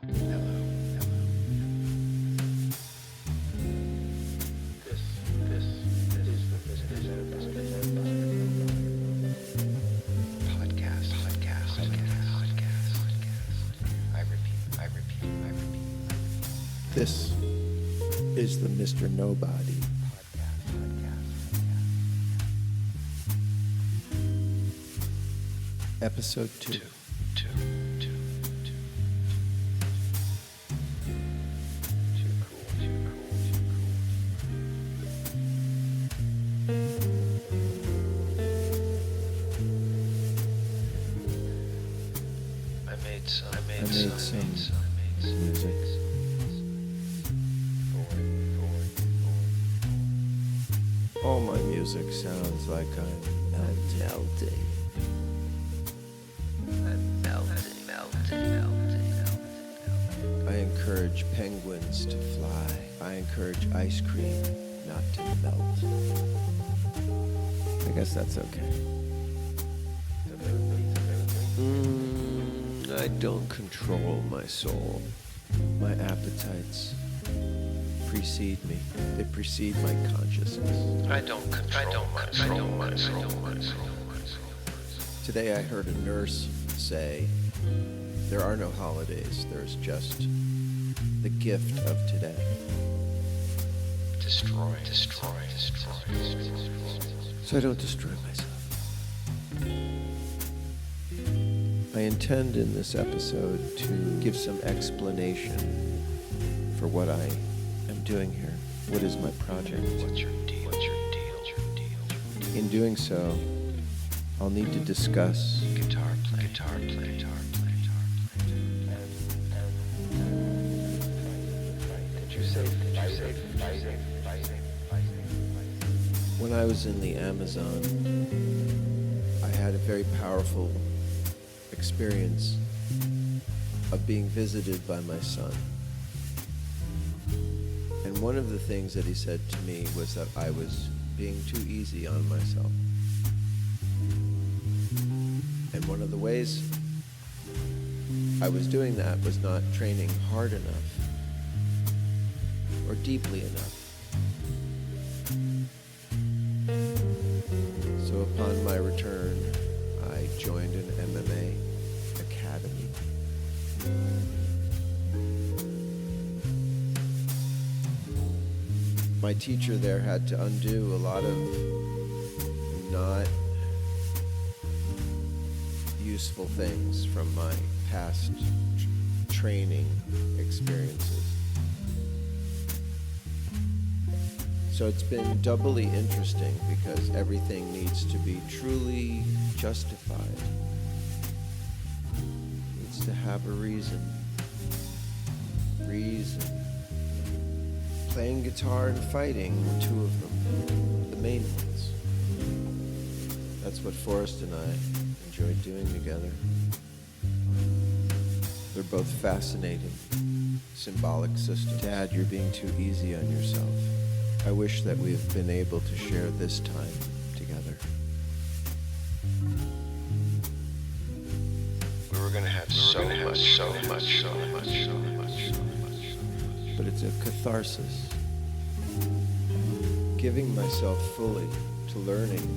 Hello. This is the Mr. Nobody Episode 2. I made some music. All my music sounds like I'm melting. I encourage penguins to fly. I encourage ice cream not to melt. I guess that's okay. I don't control my soul. My appetites precede me. They precede my consciousness. I don't control my soul. Today I heard a nurse say, there are no holidays, there's just the gift of today. Destroy. So I don't destroy myself. I intend in this episode to give some explanation for what I am doing here. What is my project? What's your deal? In doing so, I'll need to discuss Guitar play. Did you say? When I was in the Amazon, I had a very powerful experience of being visited by my son. And one of the things that he said to me was that I was being too easy on myself. And one of the ways I was doing that was not training hard enough or deeply enough. So upon my return, I joined an MMA academy. My teacher there had to undo a lot of not useful things from my past training experiences. So it's been doubly interesting because everything needs to be truly justified. It needs to have a reason. Playing guitar and fighting were two of them, the main ones. That's what Forrest and I enjoyed doing together. They're both fascinating, symbolic systems. Dad, you're being too easy on yourself. I wish that we have been able to share this time together. We were gonna have so much. But it's a catharsis. Giving myself fully to learning,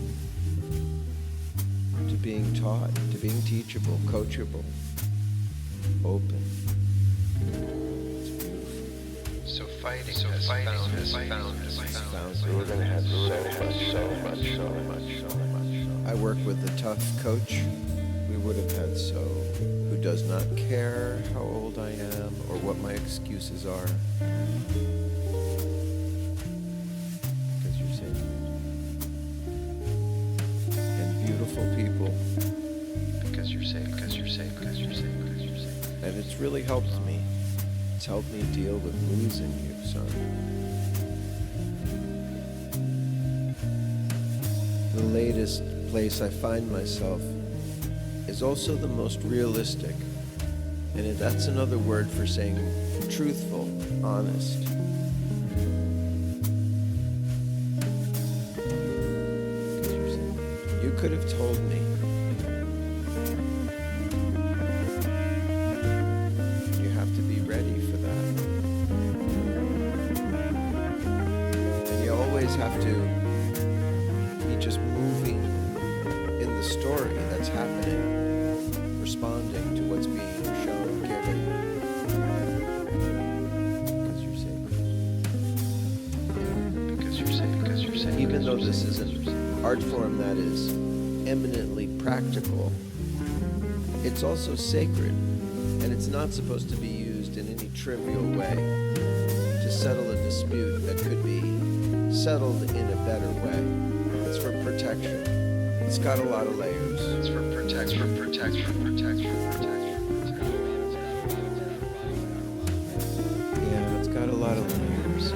to being taught, to being teachable, coachable, open. It's beautiful. So fighting has found. We We're gonna have so much. I work with a tough coach. We would have had who does not care how old I am or what my excuses are. Because you're safe. And beautiful people. Because you're safe. And it's really helped me. It's helped me deal with losing you, son. The latest place I find myself is also the most realistic. And that's another word for saying truthful, honest. You could have told me. You have to be have to be just moving in the story that's happening, responding to what's being shown, given. Because you're sacred. Because you're sacred. Because you're sacred. Even though this is an art form that is eminently practical, it's also sacred, and it's not supposed to be used in any trivial way to settle a dispute that could be settled in a better way. It's for protection. It's got a lot of layers. It's for protection. For protection. Protection. Protection. Yeah, it's got a lot of layers.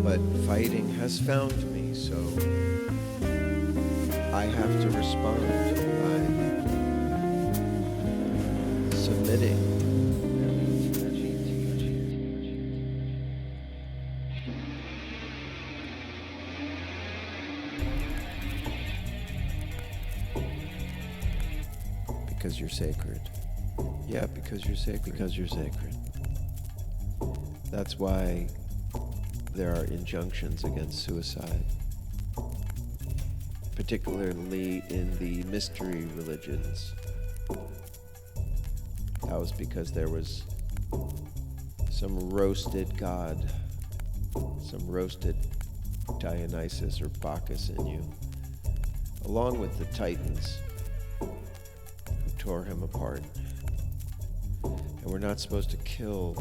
But fighting has found me, so I have to respond by submitting. Because you're sacred. Yeah, because you're sacred. Because you're sacred. That's why there are injunctions against suicide, particularly in the mystery religions. That was because there was some roasted god, some roasted Dionysus or Bacchus in you, along with the Titans who tore him apart. And we're not supposed to kill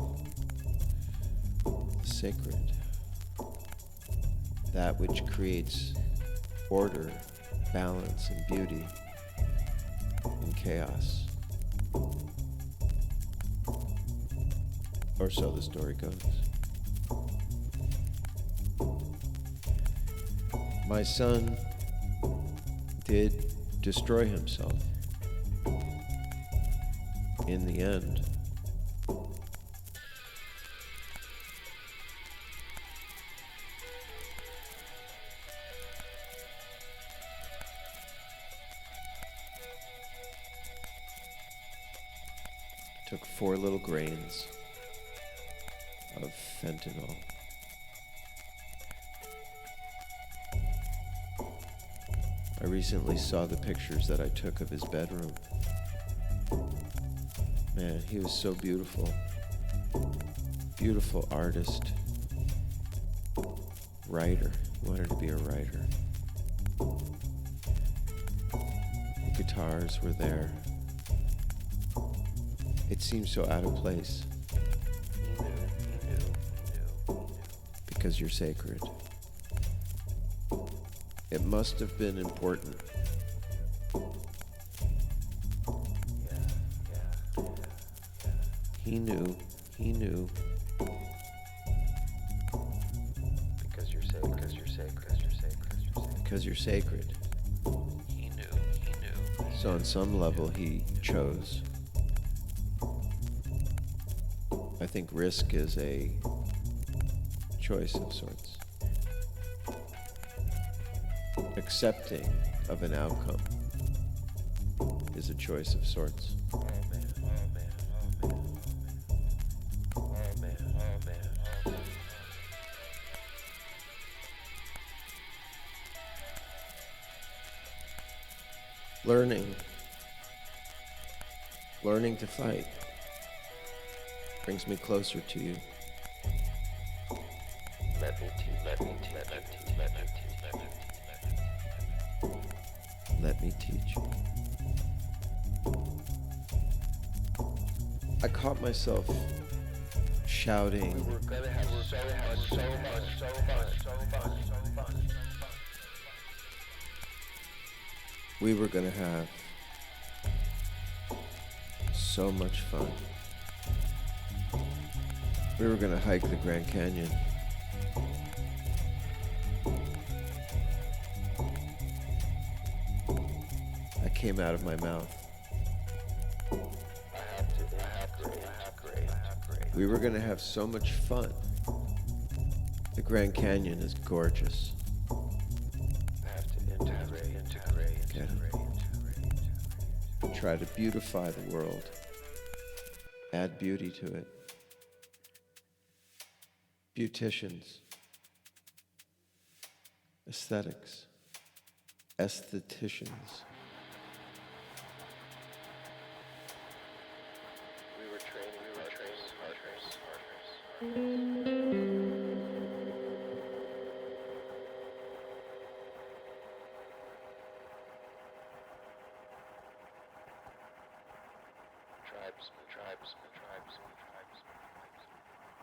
the sacred, that which creates order, balance, and beauty in chaos. Or so the story goes. My son did destroy himself in the end. Took 4 little grains of fentanyl. I recently saw the pictures that I took of his bedroom. Man, he was so beautiful. Beautiful artist. Writer. He wanted to be a writer. The guitars were there. It seemed so out of place. Because you're sacred. It must have been important. He knew. Because you're sacred. Because you're sacred. Because you're sacred. He knew. So on some level he chose. I think risk is a choice of sorts. Accepting of an outcome is a choice of sorts. Oh man. Learning to fight brings me closer to you. Let me teach. Let me teach. I caught myself shouting. We're gonna have so much. We were gonna have so much fun. We were gonna hike the Grand Canyon. That came out of my mouth. I have to. We were gonna have so much fun. The Grand Canyon is gorgeous. I have to integrate. Try to beautify the world. Add beauty to it. Beauticians, aesthetics, aestheticians. We were training artists. Tribes.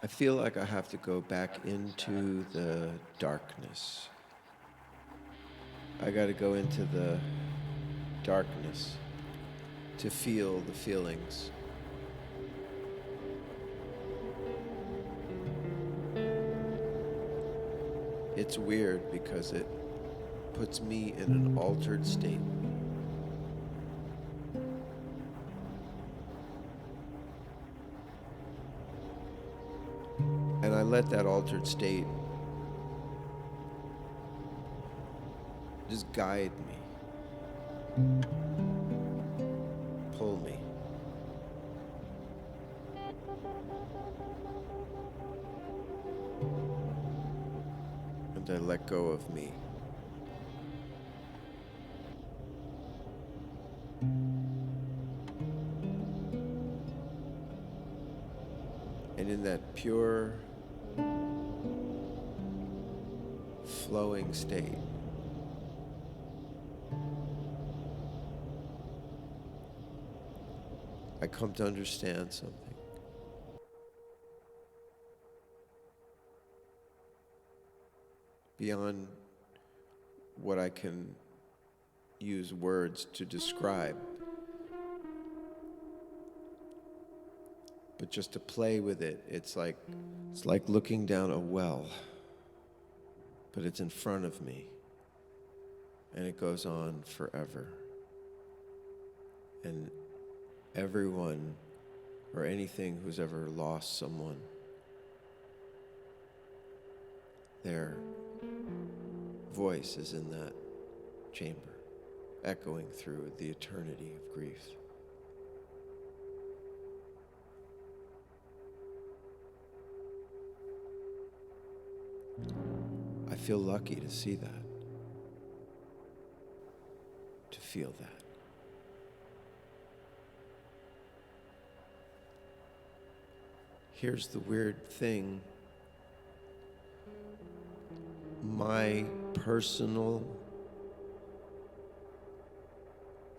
I feel like I have to go back into the darkness. I got to go into the darkness to feel the feelings. It's weird because it puts me in an altered state. And I let that altered state just guide me, pull me. And I let go of me. And in that pure, flowing state, I come to understand something. Beyond what I can use words to describe. But just to play with it, it's like looking down a well, but it's in front of me, and it goes on forever. And everyone or anything who's ever lost someone, their voice is in that chamber, echoing through the eternity of grief. I feel lucky to see that, to feel that. Here's the weird thing. My personal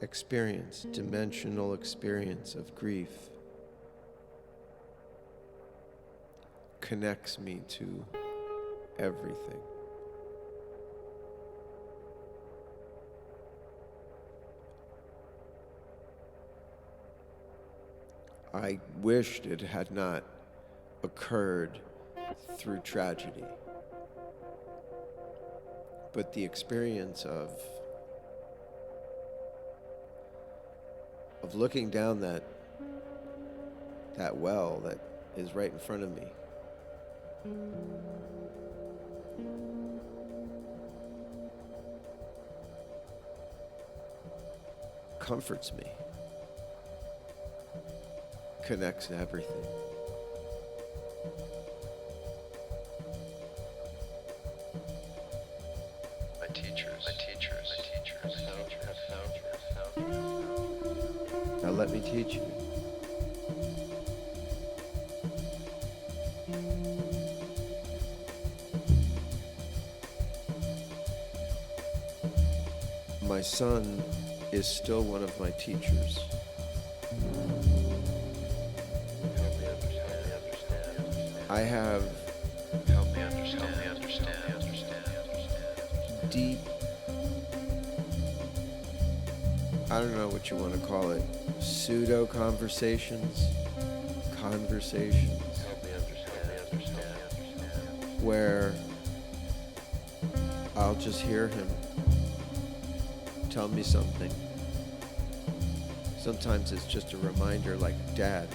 experience, dimensional experience of grief, connects me to everything. I wished it had not occurred through tragedy. But the experience of looking down that well that is right in front of me, comforts me, connects everything. My teachers have found. Now let me teach you. My son is still one of my teachers. I have Help me understand. deep, I don't know what you want to call it, pseudo conversations, Help me understand. where I'll just hear him tell me something. Sometimes it's just a reminder like, Dad,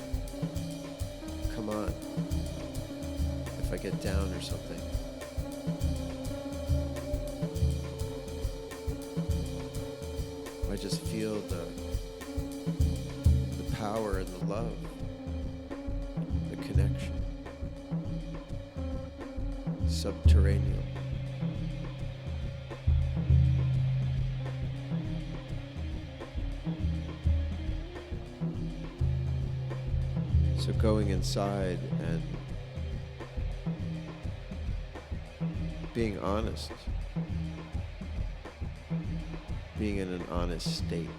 come on, if I get down or something. I just feel the power and the love, the connection, subterranean. So going inside and being honest, being in an honest state,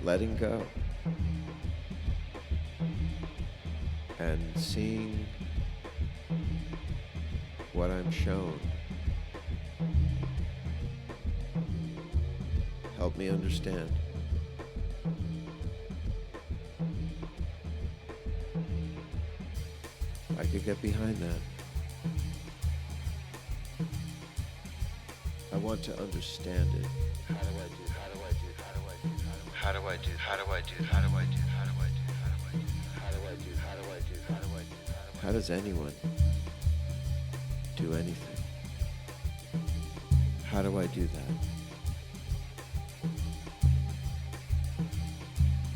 letting go, and seeing what I'm shown. Help me understand. I could get behind that. I want to understand it. How does anyone do anything? How do I do that?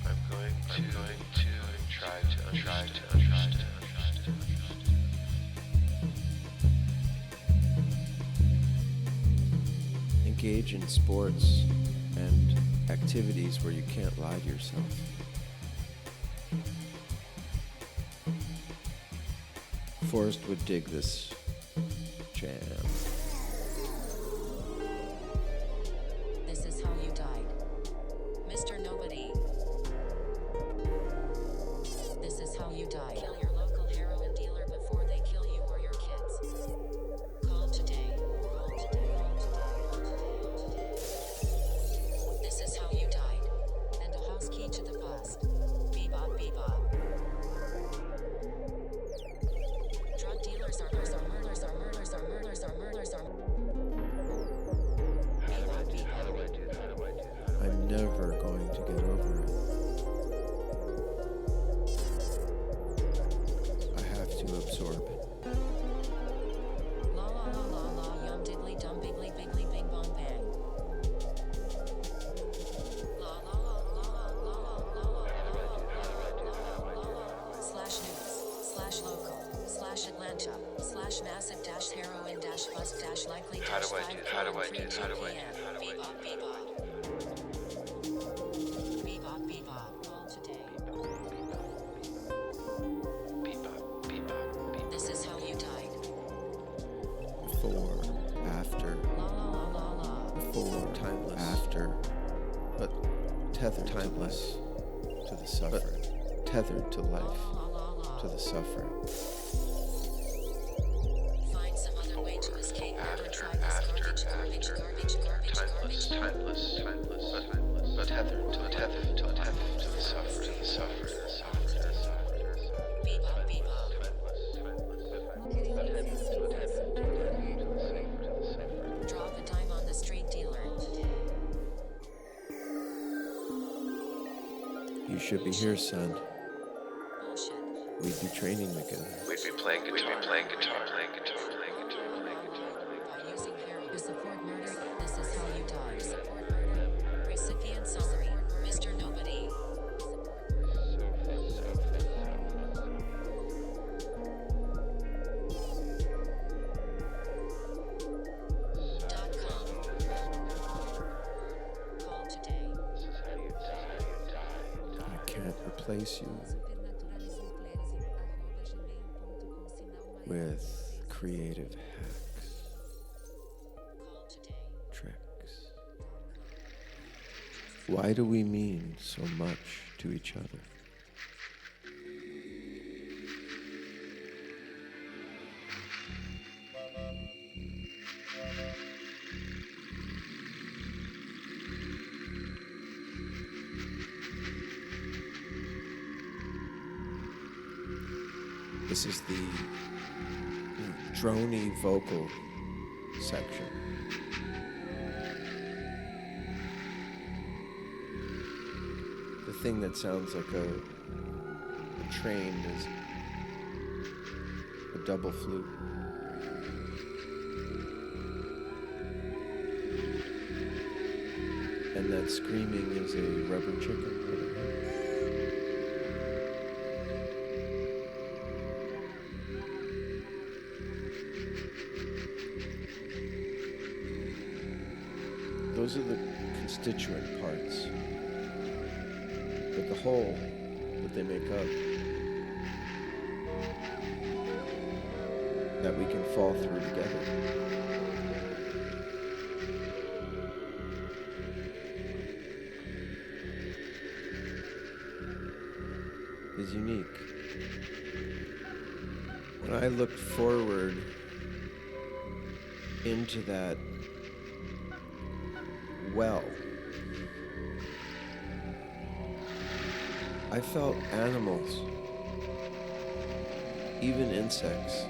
I'm going to try to understand. Engage in sports and activities where you can't lie to yourself. Forrest would dig this jam. This is how you died, Mr. Nobody. This is how you died. Kill your local heroin dealer before they kill you or your kids. Call today. Call today. This is how you died. And a house key to the past. Bebop, bebop. Drug dealers are murders, are murders, are murders, are murders, are murders, are I'm never going to get over it. I have to absorb it. la la la la la yum diddly dum bigly bigly bing bong bang. La la la la la la la la slash news slash local slash Atlanta slash massive dash heroin dash bust dash likely dash 5.32 p.m. Bebop bebop. Bebop bebop. Call today. This is how you died. Before, after, La la la la la. before, timeless, after, but tethered timeless to the suffering, tethered to life, La la la to la. the suffering. Find some other way to escape. Never try this garbage, garbage, garbage, garbage, garbage. But tethered to the suffering, Bebop bebop. Drop a dime on the street dealer. You should be here, son. Bullshit. We'd be training together. We'd be playing guitar. By using heroin to support murder, this is how you die. Support murder. Recipient summary. Mr. Nobody. .com. Call today. I can't replace you with creative hacks, Call today. tricks. Why do we mean so much to each other? This is the drony vocal section. The thing that sounds like a train is a double flute. And that screaming is a rubber chicken. Those are the constituent parts but the whole that they make up, that we can fall through together. Is unique. When I looked forward into that well, I felt animals, even insects.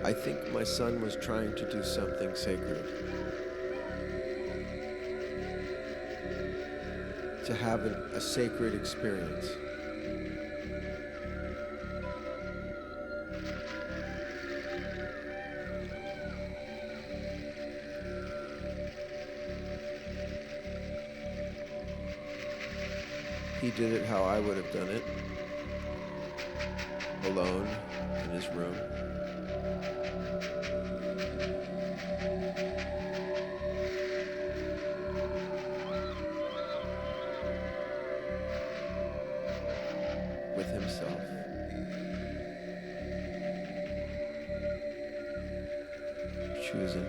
I think my son was trying to do something sacred. To have a sacred experience. He did it how I would have done it, alone in his room. With himself. Choosing.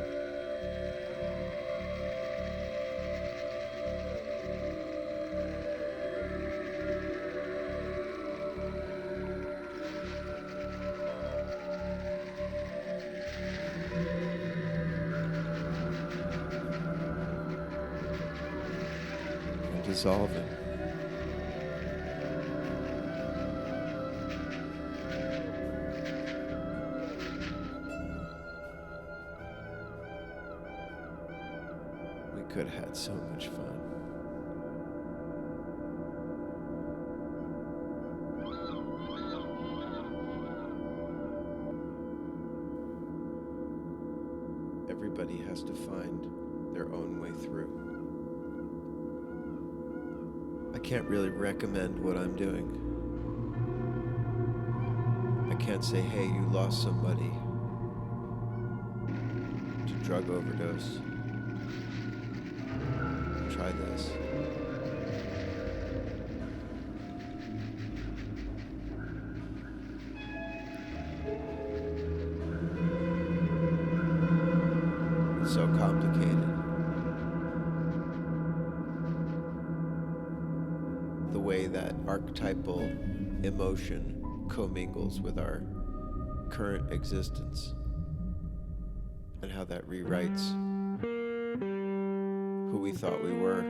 And dissolving. Could have had so much fun. Everybody has to find their own way through. I can't really recommend what I'm doing. I can't say, hey, you lost somebody to drug overdose. Try this. It's so complicated. The way that archetypal emotion commingles with our current existence, and how that rewrites who we thought we were,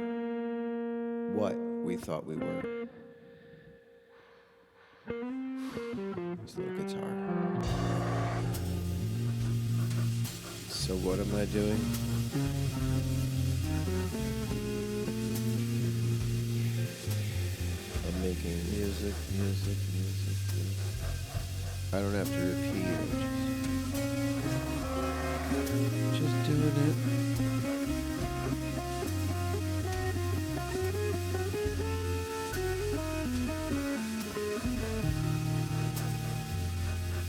what we thought we were. This little guitar. So what am I doing? I'm making music. I don't have to repeat it. Just doing it.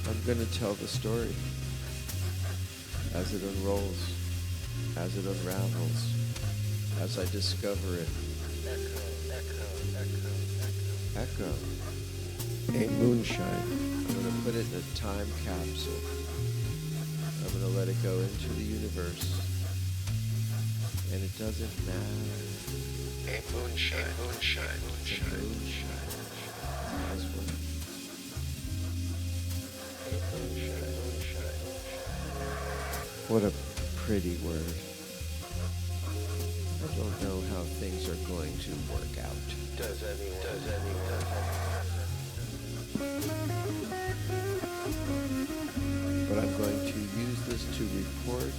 I'm going to tell the story as it unrolls, as it unravels, as I discover it. Echo. A moonshine. I'm going to put it in a time capsule. I'm going to let it go into the universe. And it doesn't matter. A moonshine. That's what. What a pretty word. I don't know how things are going to work out. Does anyone? But I'm going to use this to report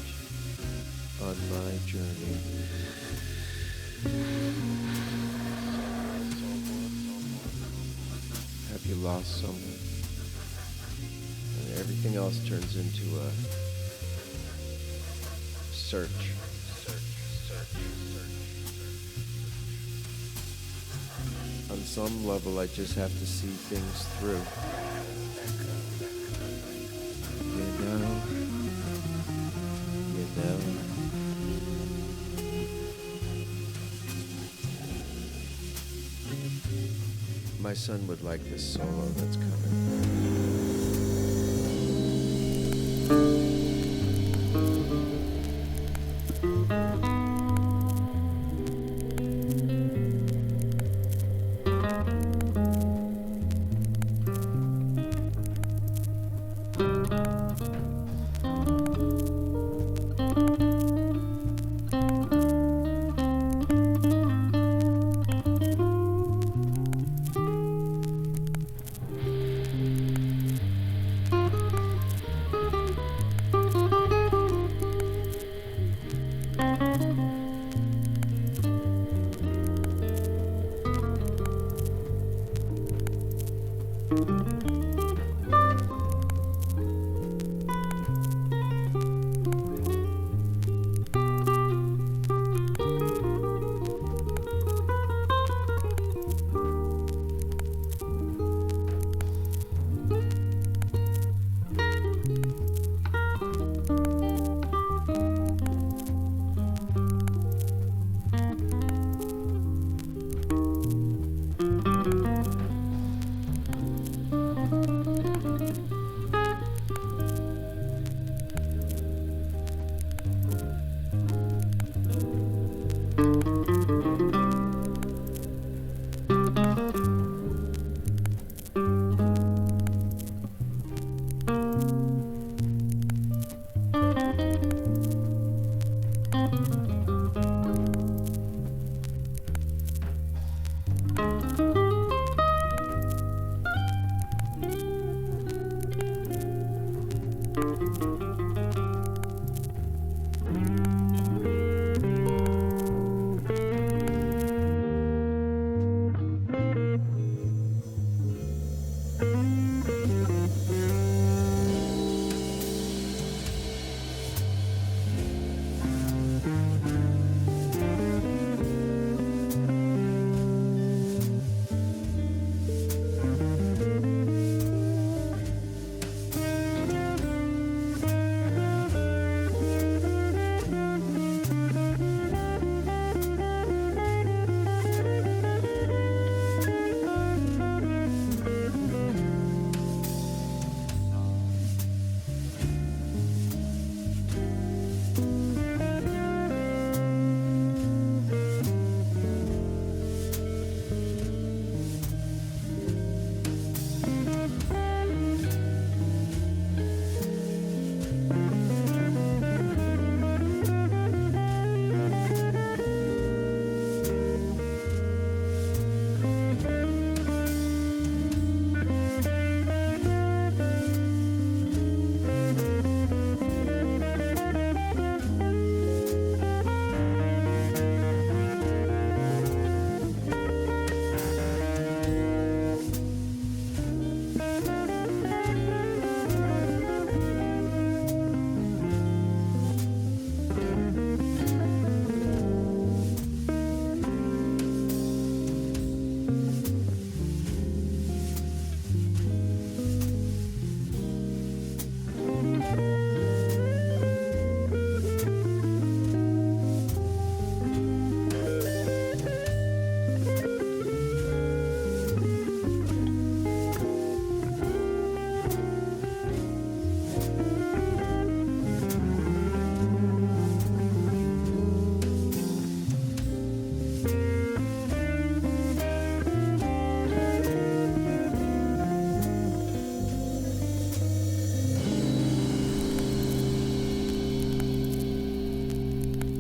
on my journey. Have you lost someone? And everything else turns into a search. some level, I just have to see things through. You know. My son would like this solo that's coming.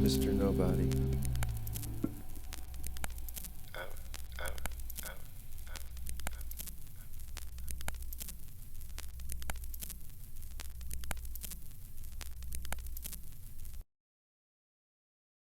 Mr. Nobody.